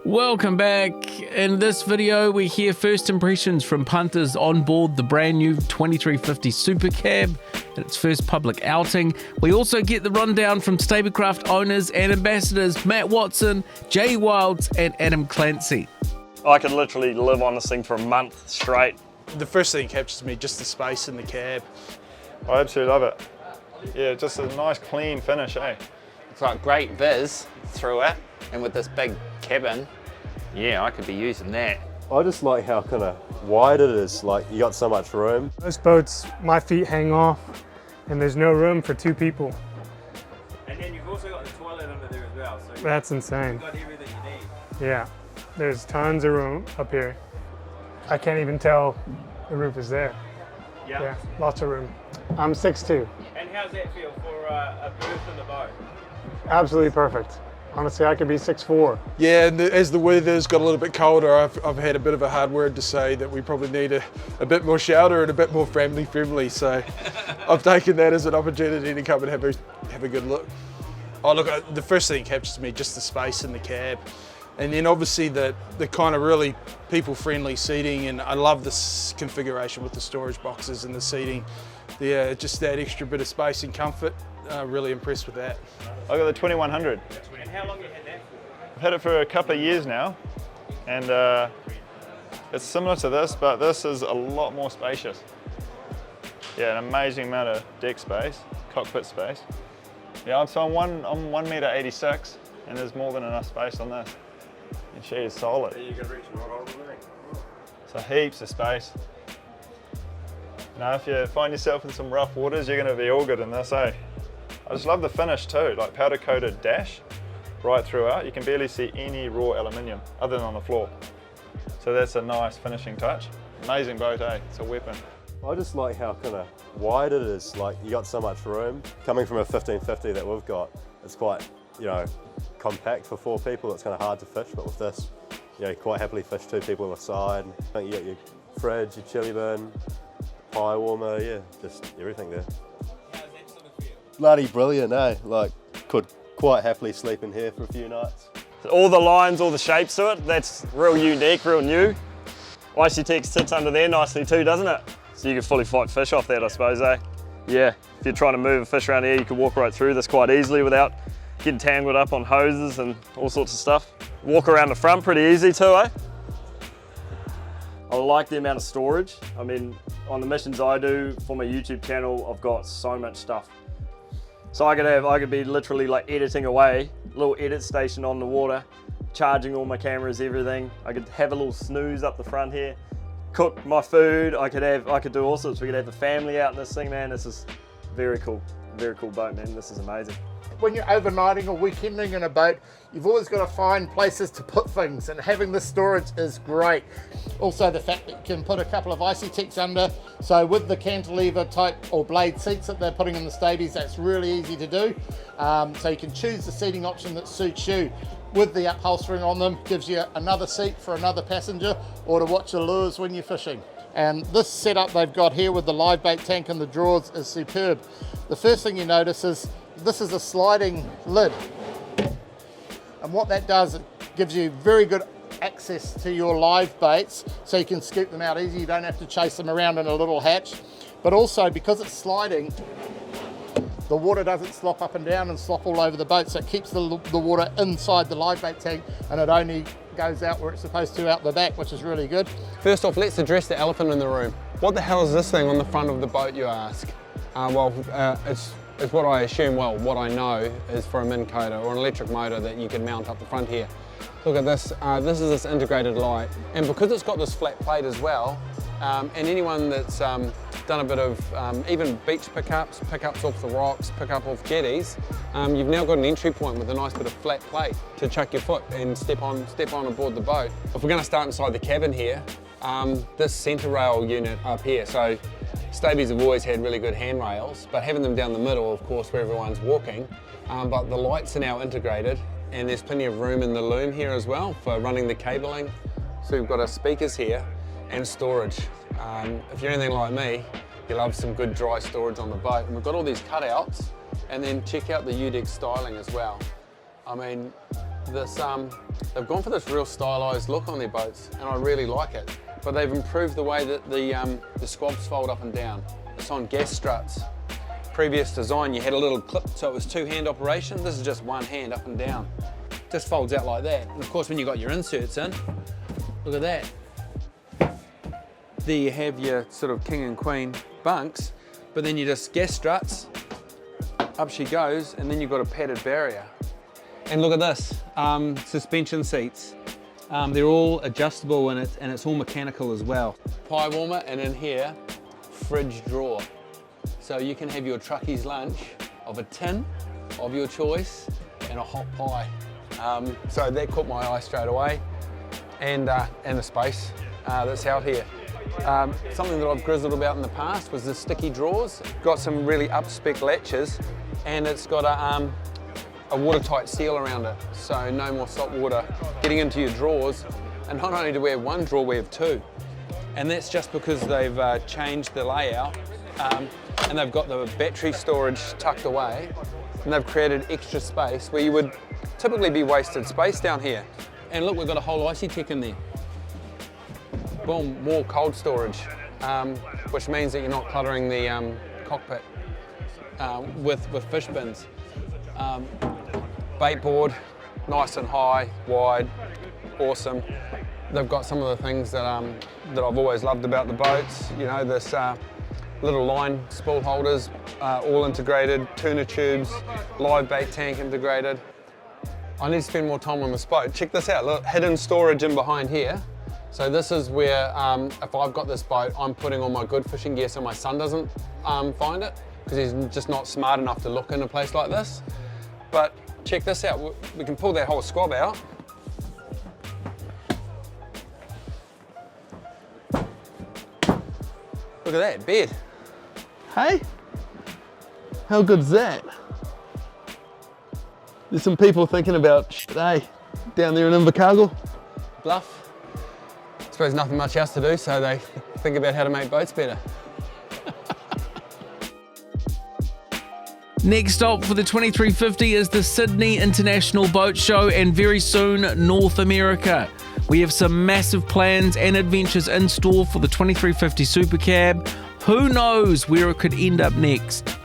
Welcome back. In this video, we hear first impressions from punters on board the brand new 2350 Super Cab at its first public outing. We also get the rundown from Stablecraft owners and ambassadors Matt Watson, Jay Wilds, and Adam Clancy. I could literally live on this thing for a month straight. The first thing that captures me, just the space in the cab. I absolutely love it. Yeah, just a nice clean finish, eh? It's got great viz through it, and with this big cabin, yeah, I could be using that. I just like how kind of wide it is, like you got so much room. This boat's, my feet hang off, and there's no room for two people. And then you've also got the toilet under there as well. So That's insane. you've got everything you need. Yeah, there's tons of room up here. I can't even tell the roof is there. Yeah, lots of room. I'm 6'2". And how's that feel for a berth in the boat? Absolutely perfect. Honestly, I could be 6'4". Yeah, and as the weather's got a little bit colder, I've had a bit of a hard word to say that we probably need a bit more shelter and a bit more family friendly. So I've taken that as an opportunity to come and have a good look. Oh look, the first thing that captures me, just the space in the cab. And then obviously the kind of really people-friendly seating, and I love this configuration with the storage boxes and the seating. Yeah, just that extra bit of space and comfort. Really impressed with that. I got the 2100. And how long you had that for? I've had it for a couple of years now, and it's similar to this, but this is a lot more spacious. Yeah, an amazing amount of deck space, cockpit space. Yeah, so I'm 1.86 m, and there's more than enough space on this. And she is solid. You can reach right over there. So heaps of space. Now, if you find yourself in some rough waters, you're going to be all good in this, eh? I just love the finish too, like powder coated dash right throughout. You can barely see any raw aluminium other than on the floor. So that's a nice finishing touch. Amazing boat, eh? It's a weapon. I just like how kind of wide it is, like you got so much room. Coming from a 1550 that we've got, it's quite, compact for 4 people. It's kind of hard to fish, but with this, you quite happily fish 2 people on the side. You got your fridge, your chili bin, pie warmer, yeah, just everything there. How's that sort of feel? Bloody brilliant, eh? Like, could quite happily sleep in here for a few nights. All the lines, all the shapes to it, that's real unique, real new. ICTX sits under there nicely too, doesn't it? So you can fully fight fish off that, I suppose, eh? Yeah, if you're trying to move a fish around here, you can walk right through this quite easily without getting tangled up on hoses and all sorts of stuff. Walk around the front pretty easy too, eh? I like the amount of storage. I mean, on the missions I do for my YouTube channel, I've got so much stuff. So I could be literally like editing away, little edit station on the water, charging all my cameras, everything. I could have a little snooze up the front here, cook my food. I could do all sorts. We could have the family out in this thing, man. This is very cool boat, man. This is amazing. When you're overnighting or weekending in a boat, you've always got to find places to put things, and having this storage is great. Also the fact that you can put a couple of ICTX under, so with the cantilever type or blade seats that they're putting in the stabies, that's really easy to do. So you can choose the seating option that suits you. With the upholstering on them, gives you another seat for another passenger or to watch the lures when you're fishing. And this setup they've got here with the live bait tank and the drawers is superb. The first thing you notice is this is a sliding lid, and what that does, it gives you very good access to your live baits, so you can scoop them out easy. You don't have to chase them around in a little hatch, but also because it's sliding, the water doesn't slop up and down and slop all over the boat, so it keeps the water inside the live bait tank, and it only goes out where it's supposed to, out the back, which is really good. First off, let's address the elephant in the room. What the hell is this thing on the front of the boat, you ask? It's what I assume, what I know is for a Minn Kota or an electric motor that you can mount up the front here. Look at this, this is this integrated light, and because it's got this flat plate as well, and anyone that's done a bit of even beach pickups off the rocks, pickup off jetties, you've now got an entry point with a nice bit of flat plate to chuck your foot and step on aboard the boat. If we're going to start inside the cabin here, this centre rail unit up here, so Stabies have always had really good handrails, but having them down the middle, of course, where everyone's walking, but the lights are now integrated, and there's plenty of room in the loom here as well for running the cabling. So we've got our speakers here and storage. If you're anything like me, you love some good dry storage on the boat, and we've got all these cutouts, and then check out the UDEX styling as well. I mean, this, they've gone for this real stylized look on their boats, and I really like it. But they've improved the way that the squabs fold up and down. It's on gas struts. Previous design, you had a little clip, so it was two-hand operation. This is just one hand up and down. Just folds out like that. And of course, when you got your inserts in, look at that. There you have your sort of king and queen bunks, but then you just gas struts, up she goes, and then you've got a padded barrier. And look at this, suspension seats. They're all adjustable and it's all mechanical as well. Pie warmer, and in here, fridge drawer. So you can have your truckie's lunch of a tin of your choice and a hot pie. So that caught my eye straight away, and the space that's out here. Something that I've grizzled about in the past was the sticky drawers. Got some really up-spec latches, and it's got a watertight seal around it, so no more salt water getting into your drawers. And not only do we have one drawer, we have two. And that's just because they've changed the layout, and they've got the battery storage tucked away, and they've created extra space where you would typically be wasted space down here. And look, we've got a whole IcyTech in there. Boom, more cold storage, which means that you're not cluttering the cockpit with fish bins. Bait board, nice and high, wide, awesome. They've got some of the things that I've always loved about the boats. You know, this little line spool holders, all integrated, tuna tubes, live bait tank integrated. I need to spend more time on this boat. Check this out, look, hidden storage in behind here. So this is where, if I've got this boat, I'm putting all my good fishing gear so my son doesn't find it, because he's just not smart enough to look in a place like this. But check this out, we can pull that whole squab out. Look at that, bed. Hey, how good's that? There's some people thinking about shit, eh? Down there in Invercargill. Bluff. I suppose nothing much else to do, so they think about how to make boats better. Next stop for the 2350 is the Sydney International Boat Show, and very soon North America. We have some massive plans and adventures in store for the 2350 Super Cab. Who knows where it could end up next?